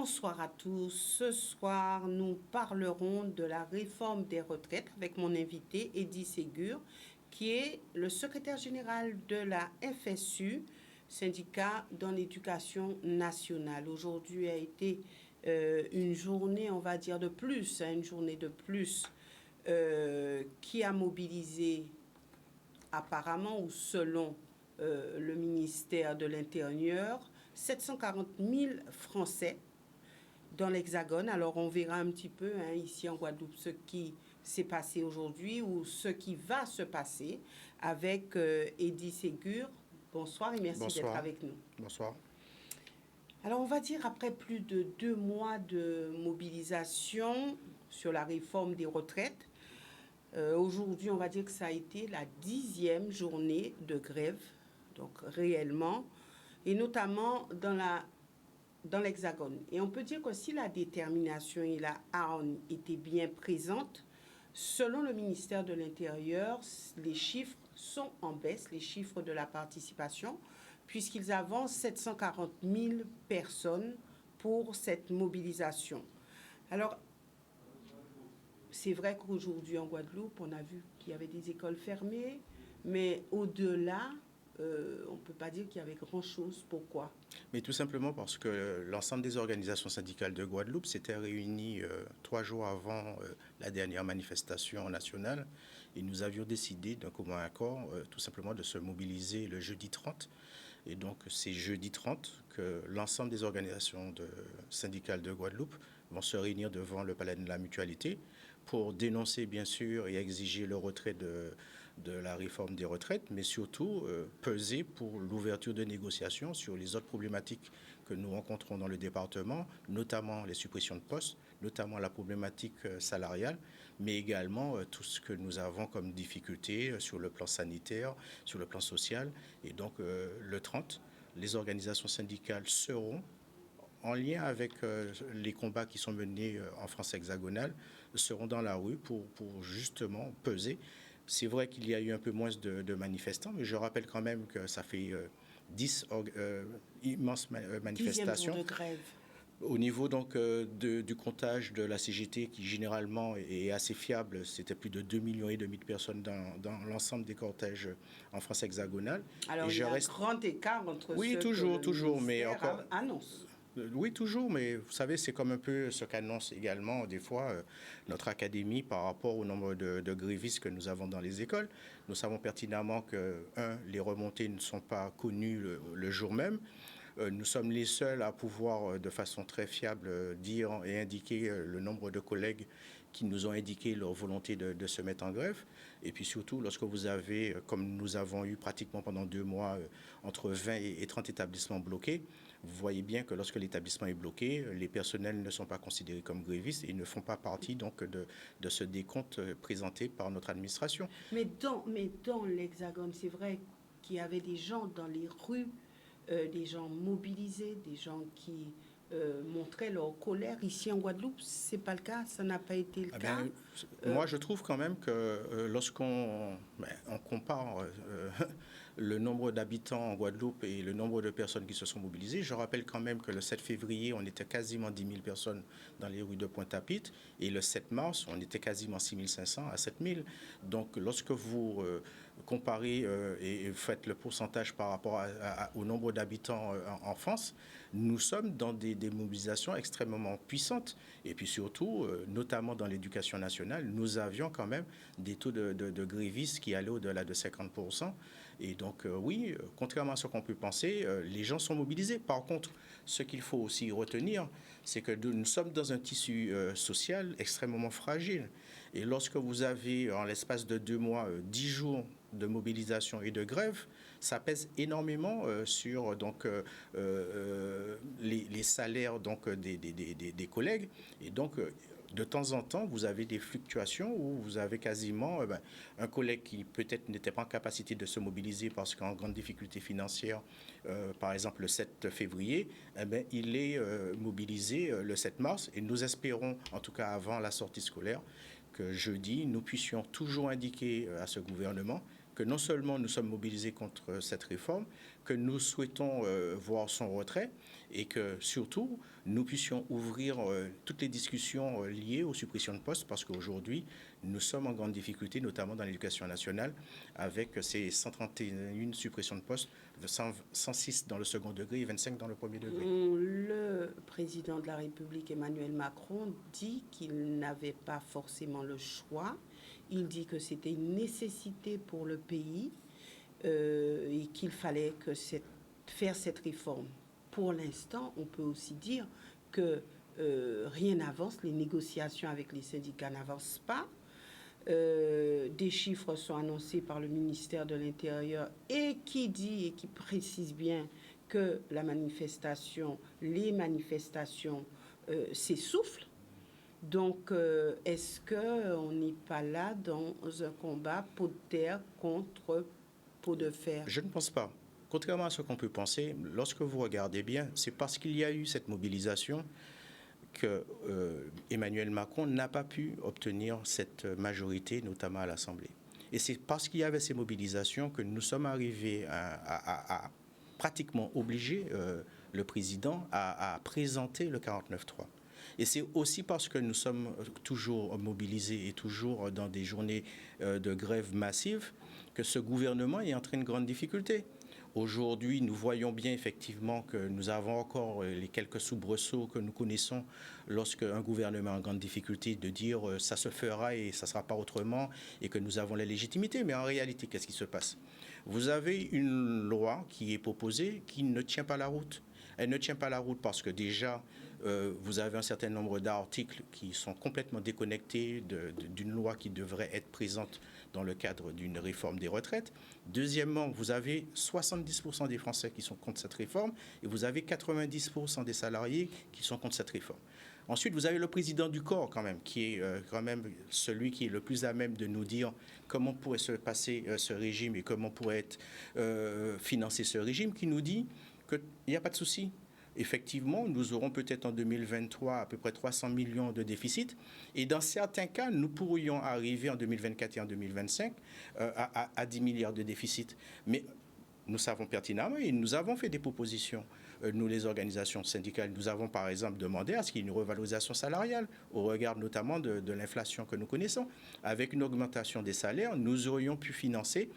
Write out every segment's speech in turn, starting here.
Bonsoir à tous. Ce soir, nous parlerons de la réforme des retraites avec mon invité, Eddy Ségur, qui est le secrétaire général de la FSU, syndicat dans l'éducation nationale. Aujourd'hui a été une journée, on va dire, de plus, une journée de plus qui a mobilisé apparemment ou selon le ministère de l'Intérieur, 740 000 Français dans l'Hexagone. Alors, on verra un petit peu ici en Guadeloupe ce qui s'est passé aujourd'hui ou ce qui va se passer avec Eddy Ségur. Bonsoir et merci d'être avec nous. Bonsoir. Alors, on va dire après plus de 2 mois de mobilisation sur la réforme des retraites, aujourd'hui, on va dire que ça a été la 10e journée de grève, donc réellement, et notamment dans l'Hexagone. Et on peut dire que si la détermination et la hargne étaient bien présentes, selon le ministère de l'Intérieur, les chiffres sont en baisse, les chiffres de la participation, puisqu'ils avancent 740 000 personnes pour cette mobilisation. Alors, c'est vrai qu'aujourd'hui en Guadeloupe, on a vu qu'il y avait des écoles fermées, mais au-delà, on ne peut pas dire qu'il y avait grand-chose. Pourquoi ? Mais tout simplement parce que l'ensemble des organisations syndicales de Guadeloupe s'étaient réunies 3 jours avant la dernière manifestation nationale et nous avions décidé d'un commun accord tout simplement de se mobiliser le jeudi 30. Et donc c'est jeudi 30 que l'ensemble des organisations syndicales de Guadeloupe vont se réunir devant le palais de la Mutualité pour dénoncer bien sûr et exiger le retrait de la réforme des retraites, mais surtout peser pour l'ouverture de négociations sur les autres problématiques que nous rencontrons dans le département, notamment les suppressions de postes, notamment la problématique salariale, mais également tout ce que nous avons comme difficulté sur le plan sanitaire, sur le plan social. Et donc le 30, les organisations syndicales seront en lien avec les combats qui sont menés en France hexagonale, seront dans la rue pour justement peser. C'est vrai qu'il y a eu un peu moins de manifestants, mais je rappelle quand même que ça fait 10 immenses manifestations. 10e jour de grève. Au niveau donc du comptage de la CGT, qui généralement est assez fiable, c'était plus de 2,5 millions de personnes dans l'ensemble des cortèges en France hexagonale. Alors, il y a un grand écart entre oui, ce toujours, que le toujours, mais ministère encore annonce. Oui, toujours, mais vous savez, c'est comme un peu ce qu'annonce également des fois notre académie par rapport au nombre de grévistes que nous avons dans les écoles. Nous savons pertinemment que, les remontées ne sont pas connues le jour même. Nous sommes les seuls à pouvoir, de façon très fiable, dire et indiquer le nombre de collègues qui nous ont indiqué leur volonté de se mettre en grève. Et puis surtout, lorsque vous avez, comme nous avons eu pratiquement pendant 2 mois, entre 20 et 30 établissements bloqués, vous voyez bien que lorsque l'établissement est bloqué, les personnels ne sont pas considérés comme grévistes et ne font pas partie donc de ce décompte présenté par notre administration. Mais dans l'Hexagone, c'est vrai qu'il y avait des gens dans les rues, des gens mobilisés, des gens qui montraient leur colère. Ici en Guadeloupe, c'est pas le cas, ça n'a pas été le cas. Moi, je trouve quand même que lorsqu'on on compare le nombre d'habitants en Guadeloupe et le nombre de personnes qui se sont mobilisées, je rappelle quand même que le 7 février, on était quasiment 10 000 personnes dans les rues de Pointe-à-Pitre et le 7 mars, on était quasiment 6 500 à 7 000. Donc, lorsque vous comparez et faites le pourcentage par rapport au nombre d'habitants en France, nous sommes dans des mobilisations extrêmement puissantes. Et puis surtout, notamment dans l'éducation nationale, nous avions quand même des taux de grévistes qui allaient au-delà de 50%. Et donc, oui, contrairement à ce qu'on peut penser, les gens sont mobilisés. Par contre, ce qu'il faut aussi retenir, c'est que nous sommes dans un tissu social extrêmement fragile. Et lorsque vous avez, en l'espace de 2 mois, 10 jours de mobilisation et de grève, ça pèse énormément sur donc, les salaires donc, des collègues. Et donc, de temps en temps, vous avez des fluctuations où vous avez quasiment un collègue qui peut-être n'était pas en capacité de se mobiliser parce qu'en grande difficulté financière, par exemple le 7 février, il est mobilisé le 7 mars. Et nous espérons, en tout cas avant la sortie scolaire, que jeudi, nous puissions toujours indiquer à ce gouvernement que non seulement nous sommes mobilisés contre cette réforme, que nous souhaitons voir son retrait et que surtout nous puissions ouvrir toutes les discussions liées aux suppressions de postes parce qu'aujourd'hui nous sommes en grande difficulté, notamment dans l'éducation nationale, avec ces 131 suppressions de postes, 106 dans le second degré et 25 dans le premier degré. Le président de la République, Emmanuel Macron, dit qu'il n'avait pas forcément le choix. Il dit que c'était une nécessité pour le pays et qu'il fallait faire cette réforme. Pour l'instant, on peut aussi dire que rien n'avance, les négociations avec les syndicats n'avancent pas. Des chiffres sont annoncés par le ministère de l'Intérieur et qui précise bien que les manifestations s'essoufflent. Donc, est-ce qu'on n'est pas là dans un combat peau de terre contre peau de fer? Je ne pense pas. Contrairement à ce qu'on peut penser, lorsque vous regardez bien, c'est parce qu'il y a eu cette mobilisation que Emmanuel Macron n'a pas pu obtenir cette majorité, notamment à l'Assemblée. Et c'est parce qu'il y avait ces mobilisations que nous sommes arrivés à pratiquement obliger le président à présenter le 49.3. Et c'est aussi parce que nous sommes toujours mobilisés et toujours dans des journées de grève massive que ce gouvernement est en train de grandes difficultés. Aujourd'hui, nous voyons bien effectivement que nous avons encore les quelques soubresauts que nous connaissons lorsqu'un gouvernement est en grande difficulté de dire ça se fera et ça ne sera pas autrement et que nous avons la légitimité. Mais en réalité, qu'est-ce qui se passe? Vous avez une loi qui est proposée qui ne tient pas la route. Elle ne tient pas la route parce que déjà, vous avez un certain nombre d'articles qui sont complètement déconnectés d'une loi qui devrait être présente dans le cadre d'une réforme des retraites. Deuxièmement, vous avez 70% des Français qui sont contre cette réforme et vous avez 90% des salariés qui sont contre cette réforme. Ensuite, vous avez le président du corps quand même, qui est quand même celui qui est le plus à même de nous dire comment pourrait se passer ce régime et comment pourrait être financé ce régime, qui nous dit qu'il n'y a pas de souci. Effectivement, nous aurons peut-être en 2023 à peu près 300 millions de déficit. Et dans certains cas, nous pourrions arriver en 2024 et en 2025 à 10 milliards de déficit. Mais nous savons pertinemment et nous avons fait des propositions. Nous, les organisations syndicales, nous avons par exemple demandé à ce qu'il y ait une revalorisation salariale au regard notamment de l'inflation que nous connaissons. Avec une augmentation des salaires, nous aurions pu financer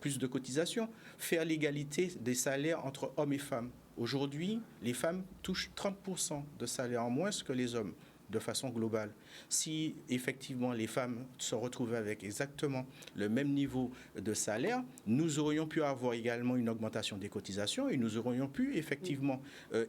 plus de cotisations, faire l'égalité des salaires entre hommes et femmes. Aujourd'hui, les femmes touchent 30% de salaire en moins que les hommes, de façon globale. Si effectivement les femmes se retrouvaient avec exactement le même niveau de salaire, nous aurions pu avoir également une augmentation des cotisations et nous aurions pu effectivement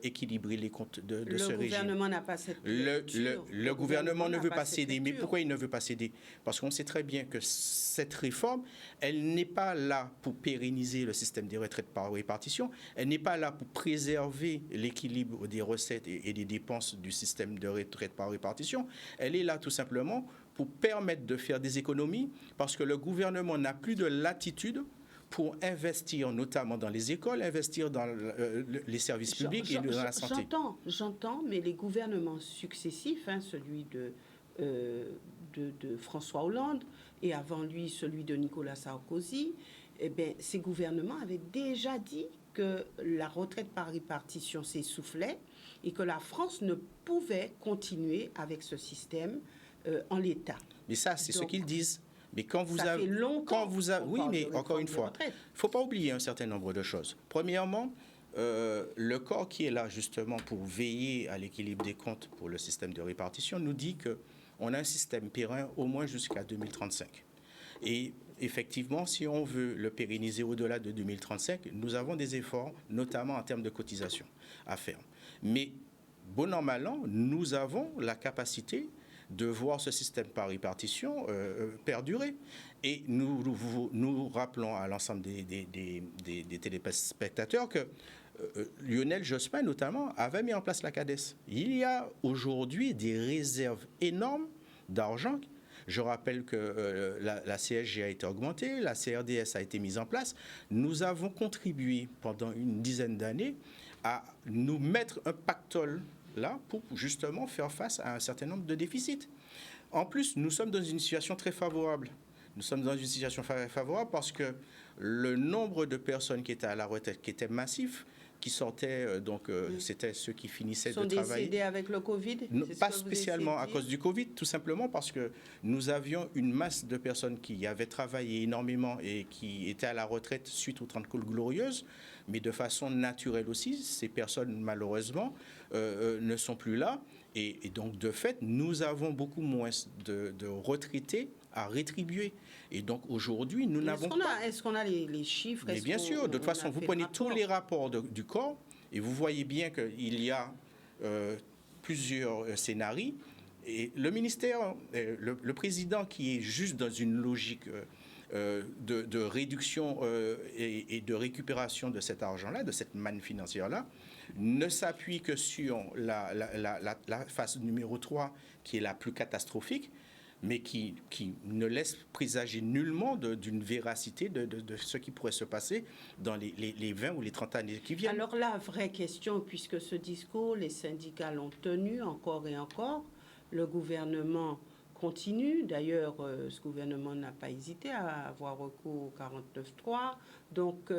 équilibrer les comptes de ce régime. Le gouvernement n'a pas cette lecture. Le gouvernement ne veut pas céder. Mais pourquoi il ne veut pas céder? Parce qu'on sait très bien que cette réforme, elle n'est pas là pour pérenniser le système des retraites par répartition, elle n'est pas là pour préserver l'équilibre des recettes et des dépenses du système de retraite par répartition, elle est là tout simplement pour permettre de faire des économies parce que le gouvernement n'a plus de latitude pour investir notamment dans les écoles, investir dans les services publics et dans la santé. J'entends, mais les gouvernements successifs, celui de François Hollande et avant lui celui de Nicolas Sarkozy, ces gouvernements avaient déjà dit que la retraite par répartition s'essoufflait et que la France ne pouvait continuer avec ce système en l'état. Mais ça, c'est ce qu'ils disent. Mais quand vous ça avez, fait longtemps oui, mais encore une fois, il ne faut pas oublier un certain nombre de choses. Premièrement, le corps qui est là justement pour veiller à l'équilibre des comptes pour le système de répartition nous dit qu'on a un système périn au moins jusqu'à 2035. Et effectivement, si on veut le pérenniser au-delà de 2035, nous avons des efforts, notamment en termes de cotisation, à faire. Mais bon an, mal an, nous avons la capacité de voir ce système par répartition perdurer. Et nous rappelons à l'ensemble des téléspectateurs que Lionel Jospin, notamment, avait mis en place la CADES. Il y a aujourd'hui des réserves énormes d'argent. Je rappelle que la CSG a été augmentée, la CRDS a été mise en place. Nous avons contribué pendant une dizaine d'années à nous mettre un pactole là pour justement faire face à un certain nombre de déficits. En plus, nous sommes dans une situation très favorable. Nous sommes dans une situation favorable parce que le nombre de personnes qui étaient à la retraite, qui était massif, qui sortaient, c'était ceux qui finissaient de travailler. Sont décédés avec le Covid? Pas spécialement à cause du Covid, tout simplement parce que nous avions une masse de personnes qui avaient travaillé énormément et qui étaient à la retraite suite aux 30 glorieuses, mais de façon naturelle aussi. Ces personnes, malheureusement, ne sont plus là. Et donc, de fait, nous avons beaucoup moins de retraités à rétribuer. Et donc, aujourd'hui, nous n'avons pas... Est-ce qu'on a les chiffres? Mais bien sûr, de toute façon, vous prenez tous les rapports du corps et vous voyez bien qu'il y a plusieurs scénarios. Et le ministère, le président qui est juste dans une logique de réduction et de récupération de cet argent-là, de cette manne financière-là, ne s'appuie que sur la phase numéro 3, qui est la plus catastrophique, mais qui ne laisse présager nullement d'une véracité de ce qui pourrait se passer dans les 20 ou les 30 années qui viennent. Alors la vraie question, puisque ce discours, les syndicats l'ont tenu encore et encore, le gouvernement continue. D'ailleurs, ce gouvernement n'a pas hésité à avoir recours au 49.3. Donc,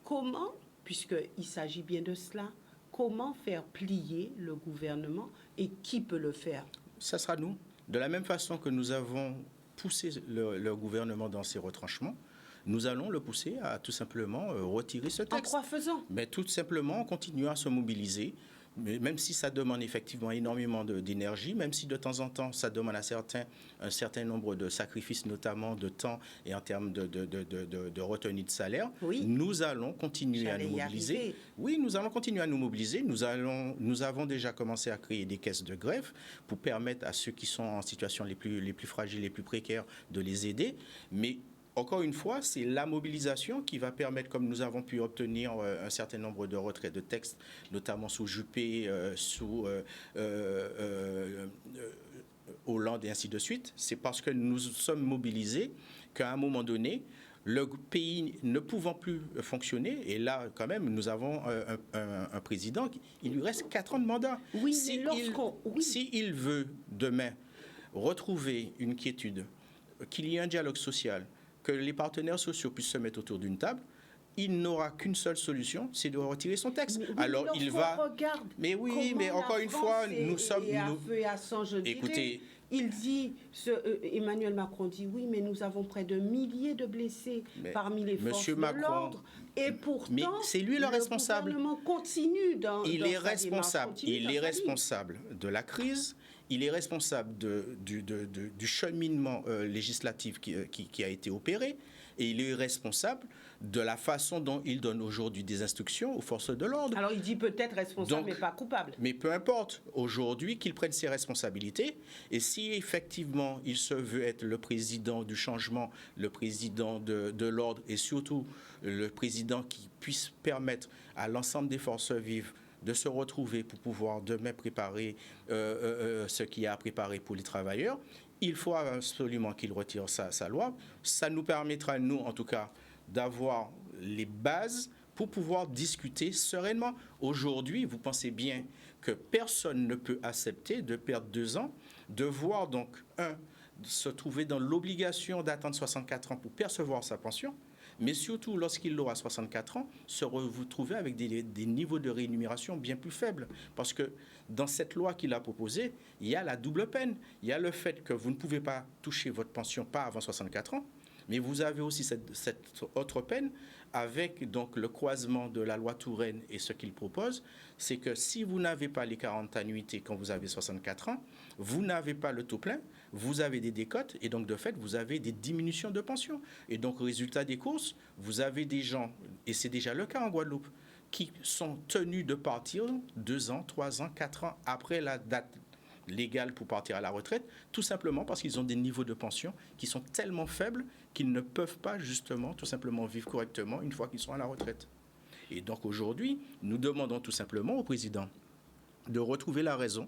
comment, puisqu'il s'agit bien de cela, comment faire plier le gouvernement et qui peut le faire? Ça sera nous. De la même façon que nous avons poussé le gouvernement dans ses retranchements, nous allons le pousser à tout simplement retirer ce texte. En quoi faisant? Mais tout simplement en continuant à se mobiliser, même si ça demande effectivement énormément d'énergie, même si de temps en temps ça demande un certain nombre de sacrifices, notamment de temps et en termes de retenue de salaire, oui. Nous allons continuer à nous mobiliser. Oui, nous allons continuer à nous mobiliser. Nous avons déjà commencé à créer des caisses de grève pour permettre à ceux qui sont en situation les plus fragiles, les plus précaires, de les aider. Mais encore une fois, c'est la mobilisation qui va permettre, comme nous avons pu obtenir un certain nombre de retraits de textes, notamment sous Juppé, sous Hollande et ainsi de suite. C'est parce que nous sommes mobilisés qu'à un moment donné, le pays ne pouvant plus fonctionner, et là, quand même, nous avons un président, il lui reste 4 ans de mandat. Oui, S'il veut demain retrouver une quiétude, qu'il y ait un dialogue social, que les partenaires sociaux puissent se mettre autour d'une table, il n'aura qu'une seule solution, c'est de retirer son texte. Mais alors il va. Mais oui, mais encore une fois, nous sommes. Écoutez, il dit, Emmanuel Macron dit oui, mais nous avons près de milliers de blessés parmi les forces de l'ordre. Et pourtant, c'est lui le responsable. gouvernement continue dans est responsable. Il est responsable de la crise. Il est responsable du cheminement législatif qui a été opéré et il est responsable de la façon dont il donne aujourd'hui des instructions aux forces de l'ordre. Alors il dit peut-être responsable, mais pas coupable. Mais peu importe, aujourd'hui qu'il prenne ses responsabilités et si effectivement il se veut être le président du changement, le président de l'ordre et surtout le président qui puisse permettre à l'ensemble des forces vives de se retrouver pour pouvoir demain préparer ce qu'il y a à préparer pour les travailleurs, il faut absolument qu'il retire sa loi. Ça nous permettra, nous, en tout cas, d'avoir les bases pour pouvoir discuter sereinement. Aujourd'hui, vous pensez bien que personne ne peut accepter de perdre 2 ans, de voir donc, se trouver dans l'obligation d'attendre 64 ans pour percevoir sa pension, mais surtout lorsqu'il aura 64 ans, se retrouver avec des niveaux de rémunération bien plus faibles. Parce que dans cette loi qu'il a proposée, il y a la double peine. Il y a le fait que vous ne pouvez pas toucher votre pension pas avant 64 ans, mais vous avez aussi cette autre peine avec donc le croisement de la loi Touraine et ce qu'il propose, c'est que si vous n'avez pas les 40 annuités quand vous avez 64 ans, vous n'avez pas le taux plein, vous avez des décotes et donc de fait, vous avez des diminutions de pension. Et donc, résultat des courses, vous avez des gens, et c'est déjà le cas en Guadeloupe, qui sont tenus de partir 2 ans, 3 ans, 4 ans après la date légale pour partir à la retraite, tout simplement parce qu'ils ont des niveaux de pension qui sont tellement faibles qu'ils ne peuvent pas justement tout simplement vivre correctement une fois qu'ils sont à la retraite. Et donc aujourd'hui, nous demandons tout simplement au président de retrouver la raison.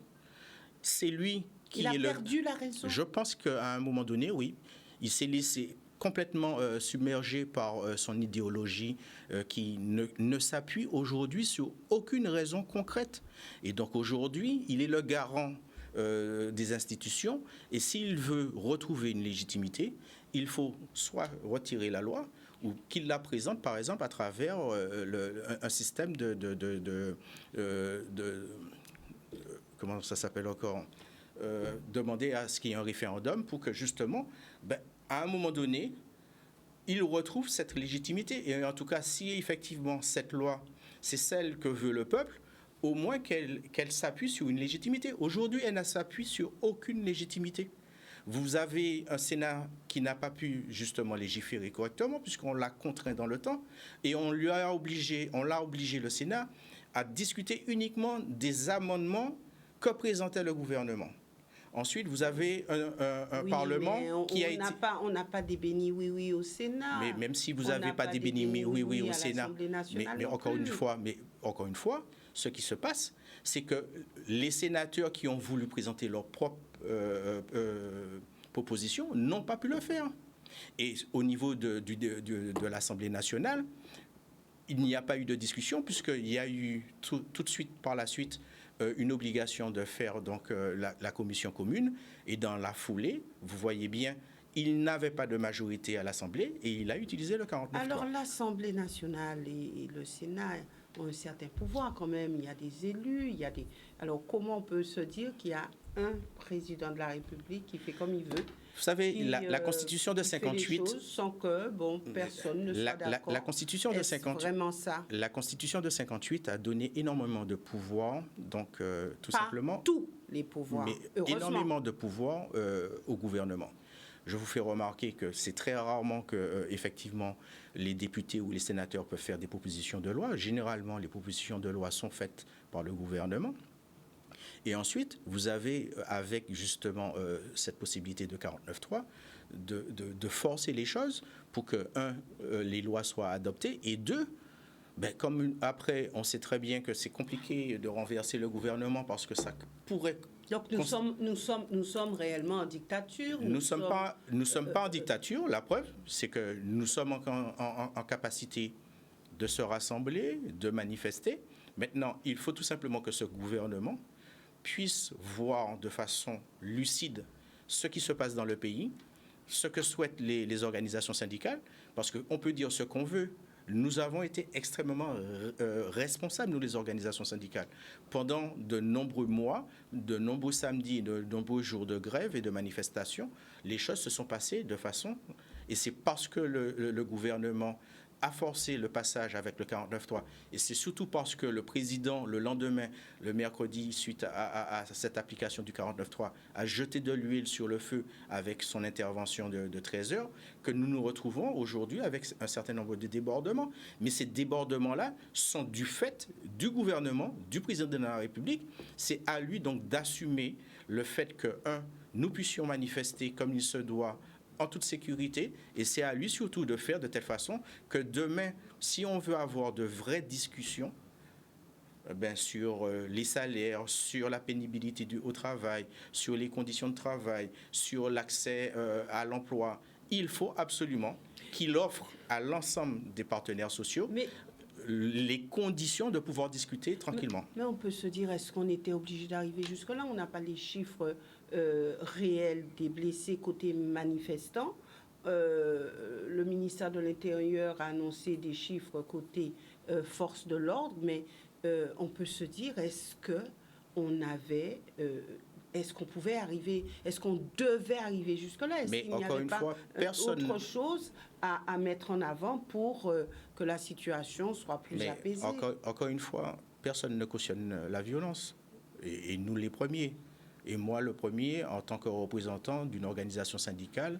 C'est lui qui a perdu la raison. Je pense qu'à un moment donné, oui, il s'est laissé complètement submergé par son idéologie qui ne s'appuie aujourd'hui sur aucune raison concrète. Et donc aujourd'hui, il est le garant des institutions et s'il veut retrouver une légitimité, il faut soit retirer la loi ou qu'il la présente, par exemple, à travers un système comment ça s'appelle encore, demander à ce qu'il y ait un référendum pour que justement, à un moment donné, il retrouve cette légitimité. Et en tout cas, si effectivement cette loi, c'est celle que veut le peuple, au moins qu'elle s'appuie sur une légitimité. Aujourd'hui, elle ne s'appuie sur aucune légitimité. Vous avez un Sénat qui n'a pas pu justement légiférer correctement puisqu'on l'a contraint dans le temps et on l'a obligé, le Sénat, à discuter uniquement des amendements que présentait le gouvernement. Ensuite, vous avez un Parlement qui a été... On n'a pas des bénis oui au Sénat. Mais même si vous n'avez pas des bénis oui au Sénat, mais encore une fois, ce qui se passe, c'est que les sénateurs qui ont voulu présenter leur propre proposition n'ont pas pu le faire. Et au niveau de l'Assemblée nationale, il n'y a pas eu de discussion puisqu'il y a eu tout de suite par la suite une obligation de faire donc la commission commune. Et dans la foulée, vous voyez bien, il n'avait pas de majorité à l'Assemblée et il a utilisé le 49.3. Alors l'Assemblée nationale et le Sénat ont un certain pouvoir quand même. Il y a des élus, il y a des... Alors comment on peut se dire qu'il y a un président de la République qui fait comme il veut? Vous savez, la Constitution de 58... sans que, personne ne soit d'accord. La Constitution de 58... vraiment ça? La Constitution de 58 a donné énormément de pouvoir, donc tout pas simplement... tous les pouvoirs, mais énormément de pouvoir au gouvernement. Je vous fais remarquer que c'est très rarement que, effectivement, les députés ou les sénateurs peuvent faire des propositions de loi. Généralement, les propositions de loi sont faites par le gouvernement. Et ensuite, vous avez, avec justement cette possibilité de 49.3, de forcer les choses pour que, les lois soient adoptées, et deux, comme après, on sait très bien que c'est compliqué de renverser le gouvernement parce que ça pourrait... Donc nous sommes réellement en dictature. Nous ne sommes pas en dictature. La preuve, c'est que nous sommes en capacité de se rassembler, de manifester. Maintenant, il faut tout simplement que ce gouvernement puisse voir de façon lucide ce qui se passe dans le pays, ce que souhaitent les organisations syndicales, parce qu'on peut dire ce qu'on veut. Nous avons été extrêmement responsables, nous, les organisations syndicales. Pendant de nombreux mois, de nombreux samedis, de nombreux jours de grève et de manifestations, les choses se sont passées de façon... Et c'est parce que le gouvernement a forcé le passage avec le 49.3. Et c'est surtout parce que le président, le lendemain, le mercredi, suite à cette application du 49.3, a jeté de l'huile sur le feu avec son intervention de 13 heures, que nous nous retrouvons aujourd'hui avec un certain nombre de débordements. Mais ces débordements-là sont du fait du gouvernement, du président de la République. C'est à lui donc d'assumer le fait que, nous puissions manifester comme il se doit, en toute sécurité, et c'est à lui surtout de faire de telle façon que demain, si on veut avoir de vraies discussions sur les salaires, sur la pénibilité au travail, sur les conditions de travail, sur l'accès à l'emploi, il faut absolument qu'il offre à l'ensemble des partenaires sociaux les conditions de pouvoir discuter tranquillement. Mais on peut se dire, est-ce qu'on était obligé d'arriver jusque-là? On n'a pas les chiffres réels des blessés côté manifestants. Le ministère de l'Intérieur a annoncé des chiffres côté force de l'ordre, mais on peut se dire, est-ce qu'on pouvait arriver, est-ce qu'on devait arriver jusque-là? Est-ce qu'il n'y avait pas autre chose à mettre en avant pour que la situation soit plus apaisée? Encore une fois, personne ne cautionne la violence, et nous les premiers. Et moi, le premier, en tant que représentant d'une organisation syndicale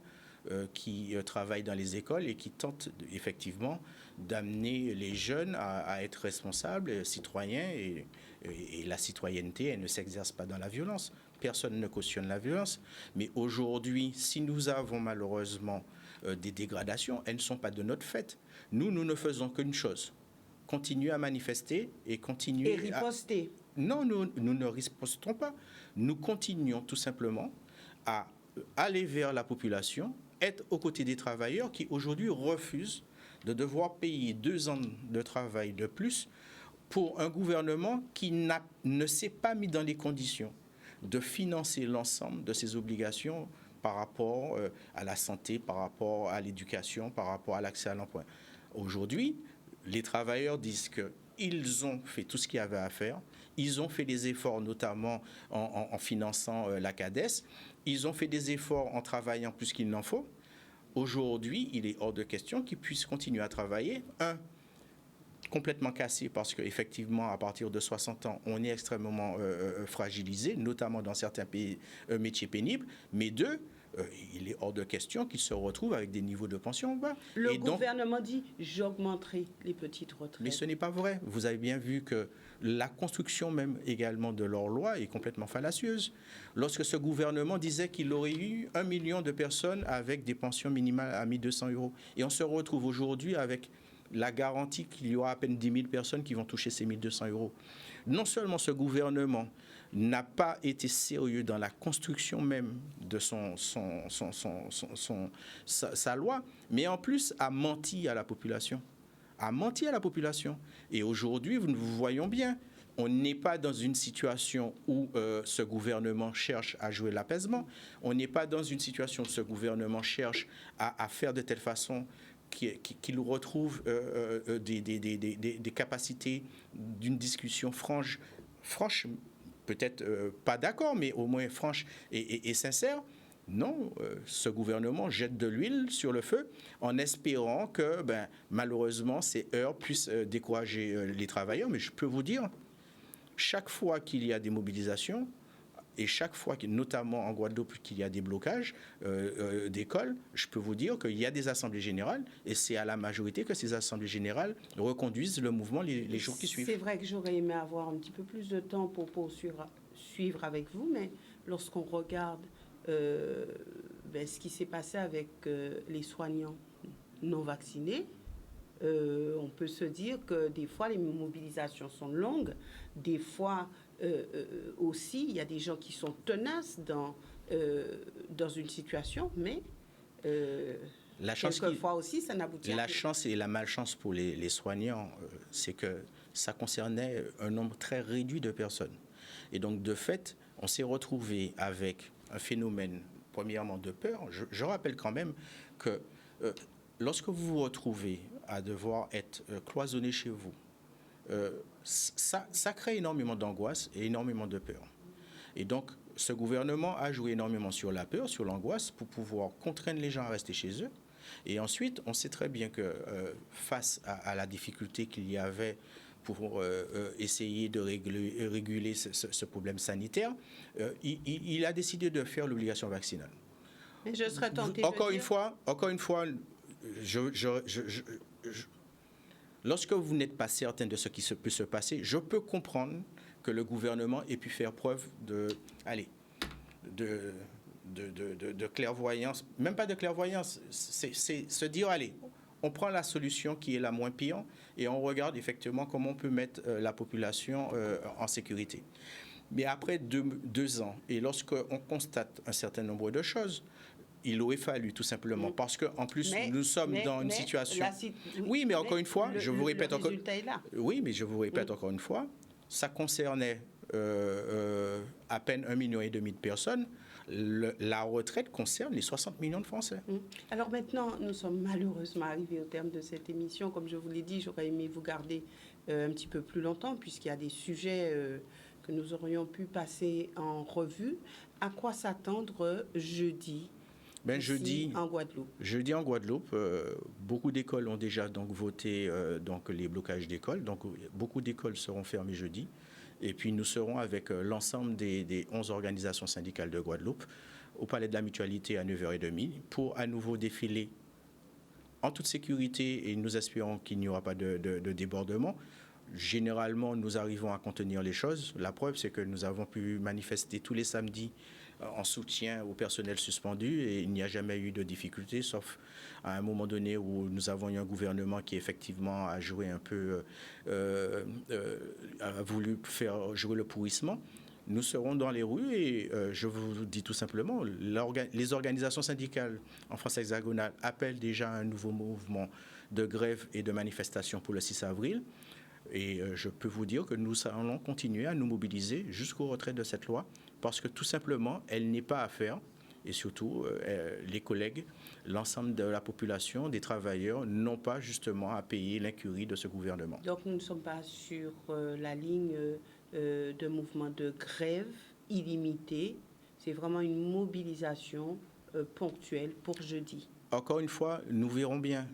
qui travaille dans les écoles et qui tente effectivement d'amener les jeunes à être responsables, citoyens, et la citoyenneté, elle ne s'exerce pas dans la violence. Personne ne cautionne la violence. Mais aujourd'hui, si nous avons malheureusement des dégradations, elles ne sont pas de notre fait. Nous ne faisons qu'une chose: continuer à manifester et continuer et riposter. Non, nous ne ripostons pas. Nous continuons tout simplement à aller vers la population, être aux côtés des travailleurs qui aujourd'hui refusent de devoir payer 2 ans de travail de plus pour un gouvernement qui ne s'est pas mis dans les conditions de financer l'ensemble de ses obligations par rapport à la santé, par rapport à l'éducation, par rapport à l'accès à l'emploi. Aujourd'hui, les travailleurs disent qu'ils ont fait tout ce qu'il y avait à faire. Ils ont fait des efforts, notamment en finançant la CADES. Ils ont fait des efforts en travaillant plus qu'il n'en faut. Aujourd'hui, il est hors de question qu'ils puissent continuer à travailler. Complètement cassé parce qu'effectivement, à partir de 60 ans, on est extrêmement fragilisé, notamment dans certains métiers pénibles. Mais deux, il est hors de question qu'ils se retrouvent avec des niveaux de pension bas. Le gouvernement dit « j'augmenterai les petites retraites ». Mais ce n'est pas vrai. Vous avez bien vu que la construction même également de leur loi est complètement fallacieuse. Lorsque ce gouvernement disait qu'il aurait eu 1 million de personnes avec des pensions minimales à 1 200 €. Et on se retrouve aujourd'hui avec la garantie qu'il y aura à peine 10 000 personnes qui vont toucher ces 1 200 €. Non seulement ce gouvernement n'a pas été sérieux dans la construction même de sa loi, mais en plus a menti à la population. Et aujourd'hui, nous voyons bien, on n'est pas dans une situation où ce gouvernement cherche à jouer l'apaisement. On n'est pas dans une situation où ce gouvernement cherche à faire de telle façon qu'il retrouve des capacités d'une discussion franche, peut-être pas d'accord, mais au moins franche et sincère. Non, ce gouvernement jette de l'huile sur le feu en espérant que, malheureusement, ces heurts puissent décourager les travailleurs. Mais je peux vous dire, chaque fois qu'il y a des mobilisations, et chaque fois, notamment en Guadeloupe, qu'il y a des blocages d'écoles, je peux vous dire qu'il y a des assemblées générales et c'est à la majorité que ces assemblées générales reconduisent le mouvement les jours qui suivent. C'est vrai que j'aurais aimé avoir un petit peu plus de temps pour suivre avec vous, mais lorsqu'on regarde ce qui s'est passé avec les soignants non vaccinés, on peut se dire que des fois les mobilisations sont longues, des fois aussi il y a des gens qui sont tenaces dans une situation, mais quelquefois aussi ça n'aboutit à rien. La chance et la malchance pour les soignants, c'est que ça concernait un nombre très réduit de personnes. Et donc de fait, on s'est retrouvé avec un phénomène, premièrement, de peur. Je rappelle quand même que lorsque vous vous retrouvez à devoir être cloisonné chez vous, ça crée énormément d'angoisse et énormément de peur. Et donc, ce gouvernement a joué énormément sur la peur, sur l'angoisse, pour pouvoir contraindre les gens à rester chez eux. Et ensuite, on sait très bien que face à la difficulté qu'il y avait pour essayer de réguler ce problème sanitaire, il a décidé de faire l'obligation vaccinale. Mais je serais tentée encore une fois, lorsque vous n'êtes pas certain de ce qui peut se passer, je peux comprendre que le gouvernement ait pu faire preuve de clairvoyance, même pas de clairvoyance, c'est se dire, allez, on prend la solution qui est la moins pire et on regarde effectivement comment on peut mettre la population en sécurité. Mais après 2 ans, et lorsqu'on constate un certain nombre de choses, il aurait fallu tout simplement, parce qu'en plus, nous sommes dans une situation... Oui, mais encore une fois, je vous répète encore... Oui, mais je vous répète encore une fois, ça concernait à peine 1,5 million de personnes. La retraite concerne les 60 millions de Français. Alors maintenant, nous sommes malheureusement arrivés au terme de cette émission. Comme je vous l'ai dit, j'aurais aimé vous garder un petit peu plus longtemps, puisqu'il y a des sujets que nous aurions pu passer en revue. À quoi s'attendre jeudi en Guadeloupe? Jeudi en Guadeloupe, beaucoup d'écoles ont déjà donc voté les blocages d'écoles. Donc beaucoup d'écoles seront fermées jeudi. Et puis nous serons avec l'ensemble des 11 organisations syndicales de Guadeloupe au Palais de la Mutualité à 9h30 pour à nouveau défiler en toute sécurité et nous espérons qu'il n'y aura pas de débordement. Généralement, nous arrivons à contenir les choses. La preuve, c'est que nous avons pu manifester tous les samedis en soutien au personnel suspendu et il n'y a jamais eu de difficulté, sauf à un moment donné où nous avons eu un gouvernement qui effectivement a joué un peu, a voulu faire jouer le pourrissement. Nous serons dans les rues et je vous dis tout simplement, les organisations syndicales en France hexagonale appellent déjà un nouveau mouvement de grève et de manifestation pour le 6 avril. Et je peux vous dire que nous allons continuer à nous mobiliser jusqu'au retrait de cette loi parce que tout simplement, elle n'est pas à faire. et surtout les collègues, l'ensemble de la population, des travailleurs, n'ont pas justement à payer l'incurie de ce gouvernement. Donc nous ne sommes pas sur la ligne de mouvement de grève illimité. C'est vraiment une mobilisation ponctuelle pour jeudi. Encore une fois, nous verrons bien.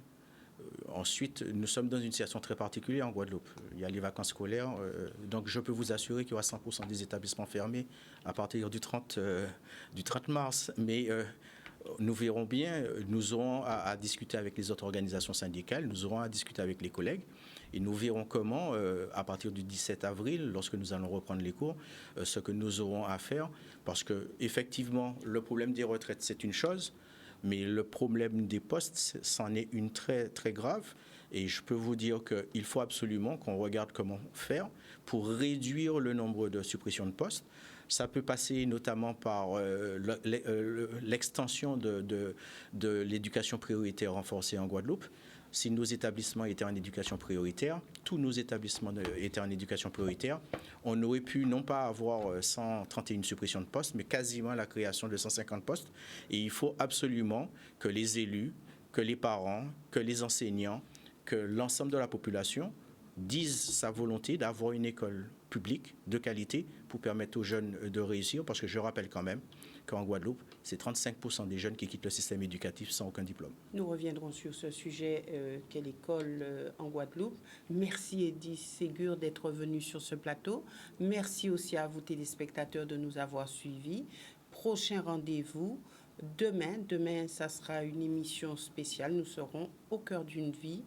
Ensuite, nous sommes dans une situation très particulière en Guadeloupe. Il y a les vacances scolaires, donc je peux vous assurer qu'il y aura 100% des établissements fermés à partir du 30 mars. Mais nous verrons bien, nous aurons à discuter avec les autres organisations syndicales, nous aurons à discuter avec les collègues et nous verrons comment, à partir du 17 avril, lorsque nous allons reprendre les cours, ce que nous aurons à faire. Parce que effectivement, le problème des retraites, c'est une chose. Mais le problème des postes, c'en est une très, très grave. Et je peux vous dire qu'il faut absolument qu'on regarde comment faire pour réduire le nombre de suppressions de postes. Ça peut passer notamment par l'extension de l'éducation prioritaire renforcée en Guadeloupe. Si nos établissements étaient en éducation prioritaire, tous nos établissements étaient en éducation prioritaire, on aurait pu non pas avoir 131 suppressions de postes, mais quasiment la création de 150 postes. Et il faut absolument que les élus, que les parents, que les enseignants, que l'ensemble de la population disent sa volonté d'avoir une école publique de qualité pour permettre aux jeunes de réussir, parce que je rappelle quand même qu'en Guadeloupe, c'est 35% des jeunes qui quittent le système éducatif sans aucun diplôme. Nous reviendrons sur ce sujet qu'est l'école en Guadeloupe. Merci Eddy Ségur d'être venu sur ce plateau. Merci aussi à vous téléspectateurs de nous avoir suivis. Prochain rendez-vous demain. Demain, ça sera une émission spéciale. Nous serons au cœur d'une vie.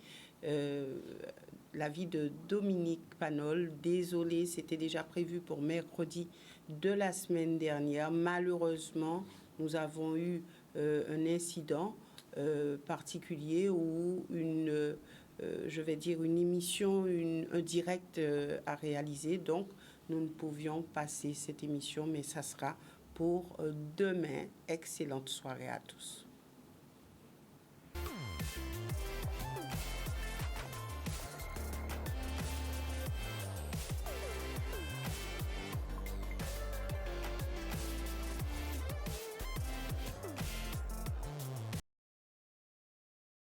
La vie de Dominique Panol. Désolé, c'était déjà prévu pour mercredi de la semaine dernière. Malheureusement, nous avons eu un incident particulier où une émission, un direct à réaliser. Donc, nous ne pouvions passer cette émission, mais ça sera pour demain. Excellente soirée à tous.